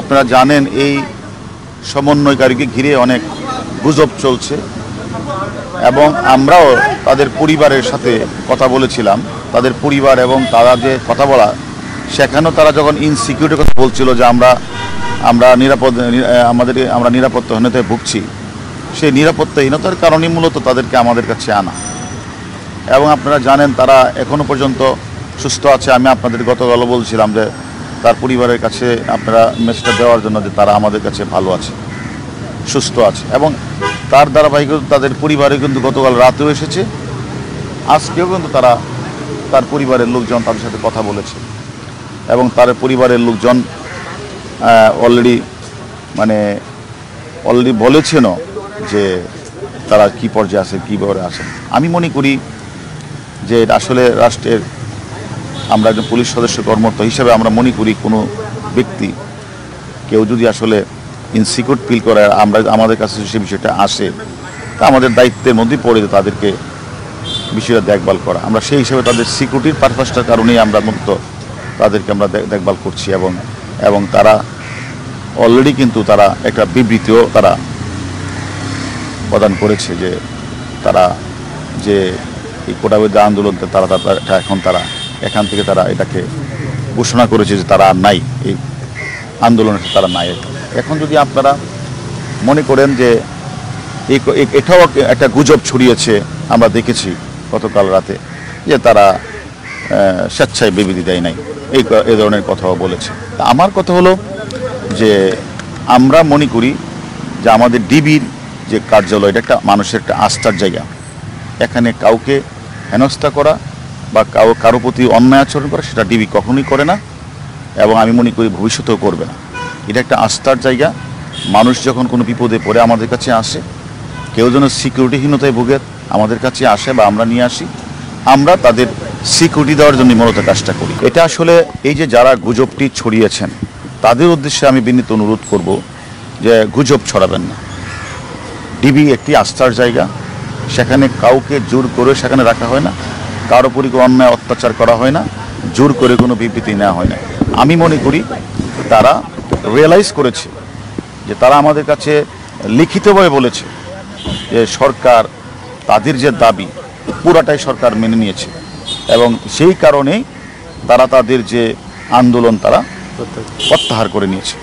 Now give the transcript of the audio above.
আপনারা জানেন এই সমন্বয়কারীকে ঘিরে অনেক গুজব চলছে এবং আমরাও তাদের পরিবারের সাথে কথা বলেছিলাম। তাদের পরিবার এবং তারা যে কথা বলা, সেখানেও তারা যখন ইনসিকিউরিটির কথা বলছিল যে আমরা নিরাপত্তাহীনতায় ভুগছি, সেই নিরাপত্তাহীনতার কারণেই মূলত তাদেরকে আমাদের কাছে আনা। এবং আপনারা জানেন তারা এখনও পর্যন্ত সুস্থ আছে। আমি আপনাদের গতকালও বলছিলাম যে তার পরিবারের কাছে আপনারা মেসেজটা দেওয়ার জন্য যে তারা আমাদের কাছে ভালো আছে, সুস্থ আছে। এবং তার ধারাবাহিকতা তাদের পরিবারে কিন্তু গতকাল রাতেও এসেছে, আজকেও কিন্তু তার পরিবারের লোকজন তাদের সাথে কথা বলেছে এবং তার পরিবারের লোকজন অলরেডি বলেছেনও যে তারা কী পর্যায়ে আছে, কীভাবে আছেন। আমি মনে করি যে আসলে রাষ্ট্রের আমরা একজন পুলিশ সদস্য কর্মরত হিসেবে আমরা মনে করি কোনো ব্যক্তি কেউ যদি আসলে ইনসিকিউর ফিল করে আমাদের কাছে সে বিষয়টা আসে, তা আমাদের দায়িত্বের মধ্যেই পড়ে তাদেরকে বিষয়টা দেখভাল করা। আমরা সেই হিসেবে তাদের সিকিউরিটির পারপাসটার কারণেই আমরা মূলত তাদেরকে আমরা দেখভাল করছি এবং তারা অলরেডি কিন্তু তারা একটা বিবৃতিও তারা প্রদান করেছে যে তারা যে এই কোটাবিরোধী আন্দোলনকে এখান থেকে তারা এটাকে ঘোষণা করেছে যে তারা আর নাই, এই আন্দোলনে তারা নাই। এখন যদি আপনারা মনে করেন যে এটাও একটা গুজব ছড়িয়েছে, আমরা দেখেছি গতকাল রাতে যে তারা স্বেচ্ছায় বিবৃতি দেয় নাই, এই ধরনের কথাও বলেছে। আমার কথা হলো যে আমরা মনে করি যে আমাদের ডিবির যে কার্যালয়, এটা একটা মানুষের একটা আস্থার জায়গা। এখানে কাউকে হেনস্থা করা বা কারো প্রতি অন্যায় আচরণ করা সেটা ডিবি কখনোই করে না এবং আমি মনে করি ভবিষ্যতেও করবে না। এটা একটা আস্থার জায়গা। মানুষ যখন কোনো বিপদে পড়ে আমাদের কাছে আসে, কেউ যেন সিকিউরিটিহীনতায় ভুগে আমাদের কাছে আসে বা আমরা নিয়ে আসি, আমরা তাদের সিকিউরিটি দেওয়ার জন্য মূলত কাজটা করি। এটা আসলে এই যে যারা গুজবটি ছড়িয়েছেন তাদের উদ্দেশ্যে আমি বিনীত অনুরোধ করব যে গুজব ছড়াবেন না। ডিবি একটি আস্থার জায়গা, সেখানে কাউকে জোর করে সেখানে রাখা হয় না, কারো উপরই অন্যায় অত্যাচার করা হয় না, জোর করে কোনো বিবৃতি নেওয়া হয় না। আমি মনে করি তারা রিয়েলাইজ করেছে যে তারা আমাদের কাছে লিখিতভাবে বলেছে যে সরকার তাদের যে দাবি পুরাটাই সরকার মেনে নিয়েছে এবং সেই কারণেই তারা তাদের যে আন্দোলন তারা প্রত্যাহার করে নিয়েছে।